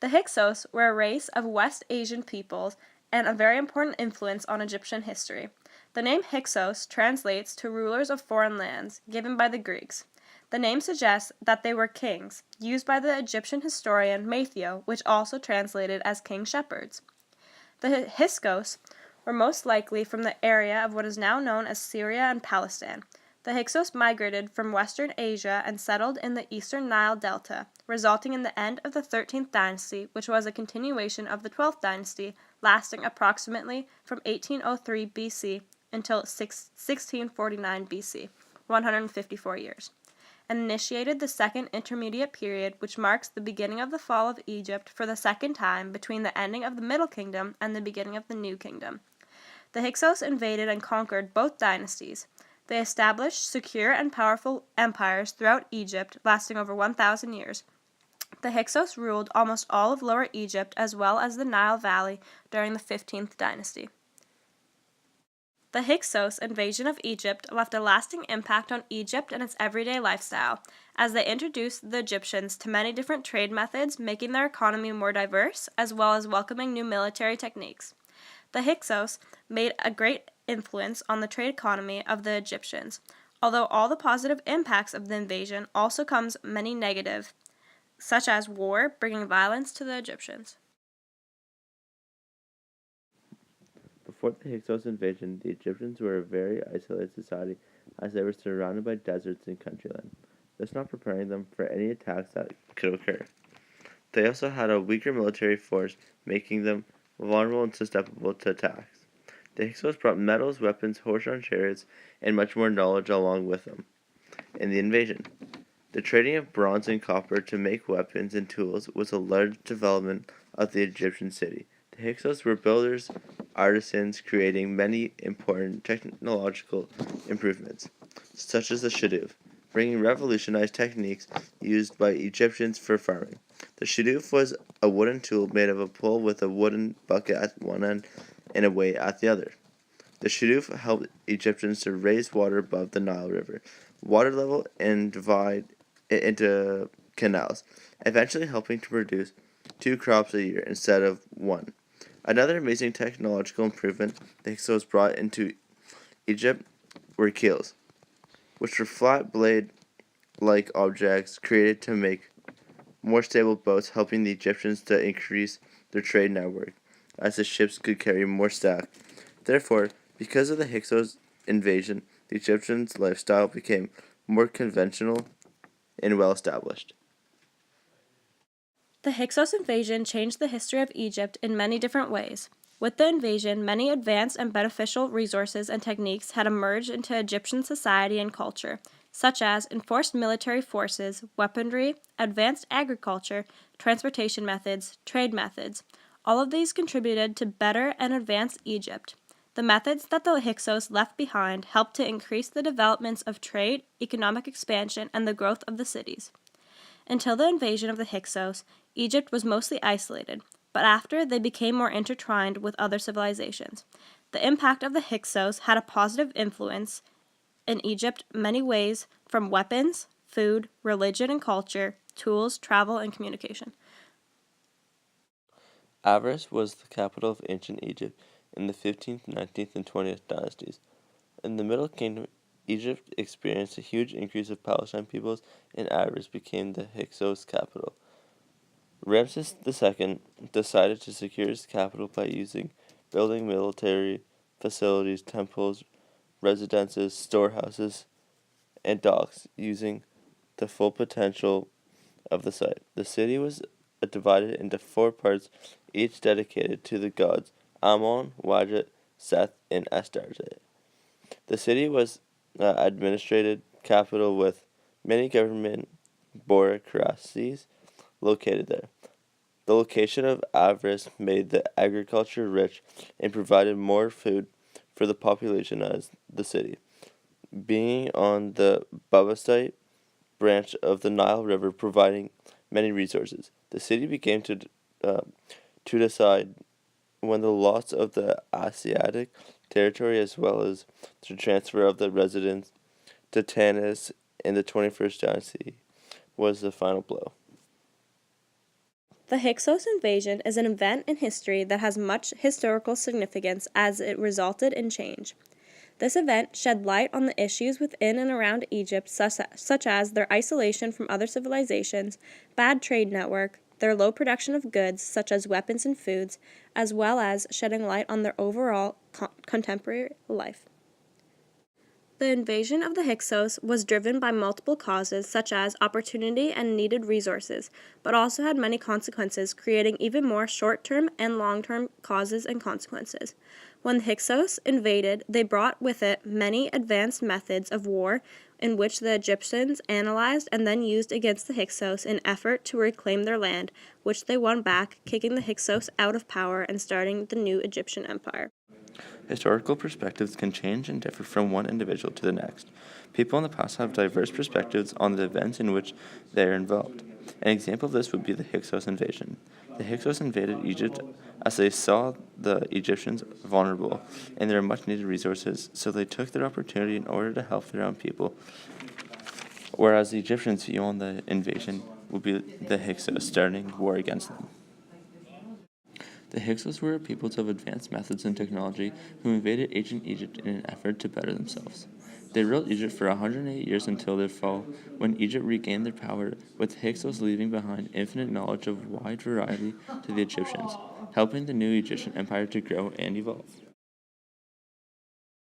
The Hyksos were a race of West Asian peoples and a very important influence on Egyptian history. The name Hyksos translates to rulers of foreign lands, given by the Greeks. The name suggests that they were kings, used by the Egyptian historian Matthew, which also translated as king shepherds. The Hyksos were most likely from the area of what is now known as Syria and Palestine. The Hyksos migrated from Western Asia and settled in the eastern Nile Delta, resulting in the end of the 13th dynasty, which was a continuation of the 12th dynasty, lasting approximately from 1803 BC until 1649 BC, 154 years, and initiated the second intermediate period, which marks the beginning of the fall of Egypt for the second time between the ending of the Middle Kingdom and the beginning of the New Kingdom. The Hyksos invaded and conquered both dynasties. They established secure and powerful empires throughout Egypt, lasting over 1,000 years. The Hyksos ruled almost all of Lower Egypt as well as the Nile Valley during the 15th dynasty. The Hyksos invasion of Egypt left a lasting impact on Egypt and its everyday lifestyle, as they introduced the Egyptians to many different trade methods, making their economy more diverse, as well as welcoming new military techniques. The Hyksos made a great influence on the trade economy of the Egyptians, although all the positive impacts of the invasion also comes many negative, such as war, bringing violence to the Egyptians. Before the Hyksos invasion, the Egyptians were a very isolated society as they were surrounded by deserts and countryland, thus not preparing them for any attacks that could occur. They also had a weaker military force, making them vulnerable and susceptible to attacks. The Hyksos brought metals, weapons, horse-drawn chariots, and much more knowledge along with them in the invasion. The trading of bronze and copper to make weapons and tools was a large development of the Egyptian city. The Hyksos were builders, artisans, creating many important technological improvements, such as the shaduf, bringing revolutionized techniques used by Egyptians for farming. The shaduf was a wooden tool made of a pole with a wooden bucket at one end and a weight at the other. The shaduf helped Egyptians to raise water above the Nile River, water level, and divide it into canals, eventually helping to produce 2 crops a year instead of 1. Another amazing technological improvement the Hyksos brought into Egypt were keels, which were flat blade-like objects created to make more stable boats, helping the Egyptians to increase their trade network, as the ships could carry more stack. Therefore, because of the Hyksos invasion, the Egyptians' lifestyle became more conventional and well established. The Hyksos invasion changed the history of Egypt in many different ways. With the invasion, many advanced and beneficial resources and techniques had emerged into Egyptian society and culture, such as enforced military forces, weaponry, advanced agriculture, transportation methods, trade methods. All of these contributed to better and advanced Egypt. The methods that the Hyksos left behind helped to increase the developments of trade, economic expansion, and the growth of the cities. Until the invasion of the Hyksos, Egypt was mostly isolated, but after they became more intertwined with other civilizations. The impact of the Hyksos had a positive influence in Egypt many ways, from weapons, food, religion and culture, tools, travel, and communication. Avaris was the capital of ancient Egypt in the 15th, 19th, and 20th dynasties. In the Middle Kingdom, Egypt experienced a huge increase of Palestine peoples, and Avaris became the Hyksos capital. Ramses II decided to secure his capital by building military facilities, temples, residences, storehouses, and docks, using the full potential of the site. The city was divided into 4 parts, each dedicated to the gods Ammon, Wadjet, Seth, and Astarte. The city was administrative capital with many government bureaucracies located there. The location of Avaris made the agriculture rich and provided more food for the population as the city. Being on the Babasite branch of the Nile River, providing many resources, the city began to decide when the loss of the Asiatic territory as well as the transfer of the residents to Tanis in the 21st dynasty was the final blow. The Hyksos invasion is an event in history that has much historical significance as it resulted in change. This event shed light on the issues within and around Egypt, such as their isolation from other civilizations, bad trade network, their low production of goods, such as weapons and foods, as well as shedding light on their overall contemporary life. The invasion of the Hyksos was driven by multiple causes such as opportunity and needed resources, but also had many consequences, creating even more short-term and long-term causes and consequences. When the Hyksos invaded, they brought with it many advanced methods of war in which the Egyptians analyzed and then used against the Hyksos in effort to reclaim their land, which they won back, kicking the Hyksos out of power and starting the new Egyptian empire. Historical perspectives can change and differ from one individual to the next. People in the past have diverse perspectives on the events in which they are involved. An example of this would be the Hyksos invasion. The Hyksos invaded Egypt as they saw the Egyptians vulnerable and their much needed resources, so they took their opportunity in order to help their own people. Whereas the Egyptians' view on the invasion would be the Hyksos starting war against them. The Hyksos were a people of advanced methods and technology who invaded ancient Egypt in an effort to better themselves. They ruled Egypt for 108 years until their fall, when Egypt regained their power, with the Hyksos leaving behind infinite knowledge of wide variety to the Egyptians, helping the new Egyptian empire to grow and evolve.